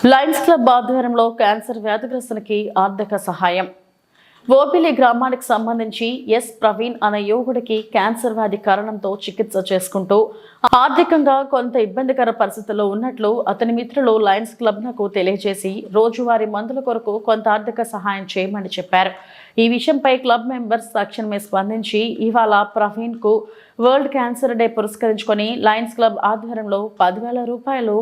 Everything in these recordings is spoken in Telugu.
లయన్స్ క్లబ్ ఆధ్వర్యంలో క్యాన్సర్ వ్యాధిగ్రస్తునికి ఆర్థిక సహాయం. ఓబిలి గ్రామానికి సంబంధించి ఎస్ ప్రవీణ్ అనే యువకుడికి క్యాన్సర్ వ్యాధి కారణంతో చికిత్స చేసుకుంటూ ఆర్థికంగా కొంత ఇబ్బందికర పరిస్థితుల్లో ఉన్నట్లు అతని మిత్రులు లయన్స్ క్లబ్ నకు తెలియజేసి రోజువారీ మందుల కొరకు కొంత ఆర్థిక సహాయం చేయమని చెప్పారు. ఈ విషయంపై క్లబ్ మెంబర్స్ తక్షణమే స్పందించి ఇవాళ ప్రవీణ్ కు వరల్డ్ క్యాన్సర్ డే పురస్కరించుకొని లయన్స్ క్లబ్ ఆధ్వర్యంలో 10,000 రూపాయలు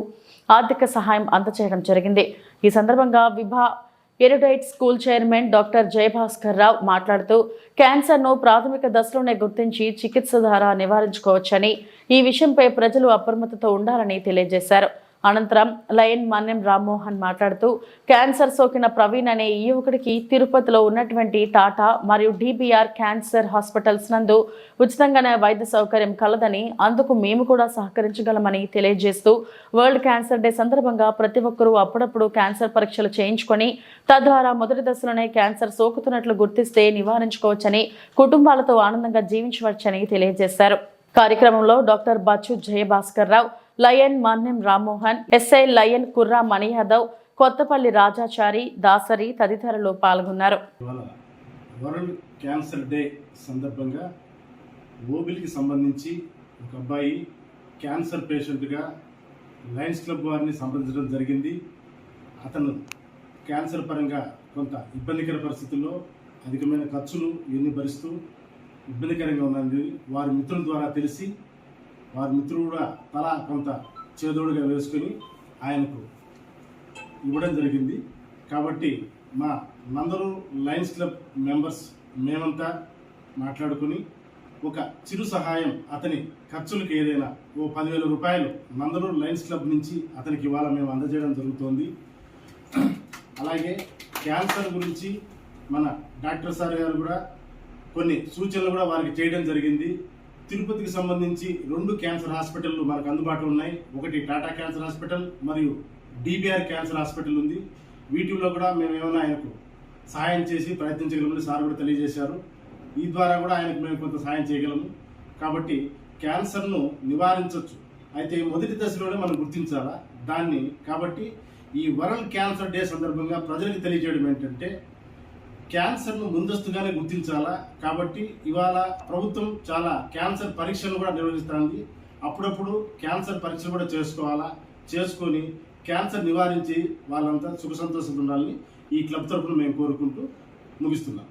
ఆర్థిక సహాయం అందజేయడం జరిగింది. ఈ సందర్భంగా విభా Erudite school chairman doctor Jayabhaskar రావు మాట్లాడుతూ క్యాన్సర్ను ప్రాథమిక దశలోనే గుర్తించి చికిత్స ద్వారా నివారించుకోవచ్చని, ఈ విషయంపై ప్రజలు అప్రమత్తతో ఉండాలని తెలియజేశారు. అనంతరం లయన్ మన్నెం రామ్మోహన్ మాట్లాడుతూ క్యాన్సర్ సోకిన ప్రవీణ్ అనే ఈ యువకుడికి తిరుపతిలో ఉన్నటువంటి టాటా మరియు డిబిఆర్ క్యాన్సర్ హాస్పిటల్స్ నందు ఉచితంగానే వైద్య సౌకర్యం కలదని, అందుకు మేము కూడా సహకరించగలమని తెలియజేస్తూ వరల్డ్ క్యాన్సర్ డే సందర్భంగా ప్రతి ఒక్కరూ అప్పుడప్పుడు క్యాన్సర్ పరీక్షలు చేయించుకొని తద్వారా మొదటి దశలోనే క్యాన్సర్ సోకుతున్నట్లు గుర్తిస్తే నివారించుకోవచ్చని, కుటుంబాలతో ఆనందంగా జీవించవచ్చని తెలియజేశారు. కార్యక్రమంలో doctor Bachchu Jayabhaskar Rao, lion Mannem Rammohan, SI lion Kurra Mani Yadav, Kothapalli Rajachari, Dasari తదితరులు పాల్గొన్నారు. వరల్డ్ క్యాన్సర్ డే సందర్భంగా ఓబిలికి సంబంధించి ఒక అబ్బాయి క్యాన్సర్ పేషెంట్గా లయన్స్ క్లబ్ వారిని సంప్రదించడం జరిగింది. అతను క్యాన్సర్ పరంగా కొంత ఇబ్బందికర పరిస్థితుల్లో అధికమైన ఖర్చులు ఇవన్నీ భరిస్తూ ఇబ్బందికరంగా ఉన్నది వారి మిత్రుల ద్వారా తెలిసి, వారి మిత్రులు కూడా తలా కొంత చేదోడుగా వేసుకొని ఆయనకు ఇవ్వడం జరిగింది. కాబట్టి మా నందరూ లయన్స్ క్లబ్ మెంబర్స్ మేమంతా మాట్లాడుకుని ఒక చిరు సహాయం అతని ఖర్చులకు ఏదైనా 10,000 రూపాయలు నందరూ లయన్స్ క్లబ్ నుంచి అతనికి ఇవాళ మేము అందజేయడం జరుగుతోంది. అలాగే క్యాన్సర్ గురించి మన డాక్టర్ సార్ గారు కూడా కొన్ని సూచనలు కూడా వారికి చేయడం జరిగింది. తిరుపతికి సంబంధించి 2 క్యాన్సర్ హాస్పిటళ్ళు మనకు అందుబాటులో ఉన్నాయి. ఒకటి టాటా క్యాన్సర్ హాస్పిటల్ మరియు డిబిఆర్ క్యాన్సర్ హాస్పిటల్ ఉంది. వీటిల్లో కూడా మేము ఏమైనా ఆయనకు సహాయం చేసి ప్రయత్నించగలమని సార్ కూడా తెలియజేశారు. ఈ ద్వారా కూడా ఆయనకు మేము కొంత సహాయం చేయగలము. కాబట్టి క్యాన్సర్ను నివారించవచ్చు, అయితే మొదటి దశలోనే మనం గుర్తించాలా దాన్ని. కాబట్టి ఈ వరల్డ్ క్యాన్సర్ డే సందర్భంగా ప్రజలకు తెలియజేయడం ఏంటంటే క్యాన్సర్ను ముందస్తుగానే గుర్తించాలా. కాబట్టి ఇవాళ ప్రభుత్వం చాలా క్యాన్సర్ పరీక్షలు కూడా నిర్వహిస్తుంది. అప్పుడప్పుడు క్యాన్సర్ పరీక్షలు కూడా చేసుకోవాలా, చేసుకొని క్యాన్సర్ నివారించి వాళ్ళంతా సుఖ సంతోషంగా ఉండాలని ఈ క్లబ్ తరఫున మేము కోరుకుంటూ ముగిస్తున్నాం.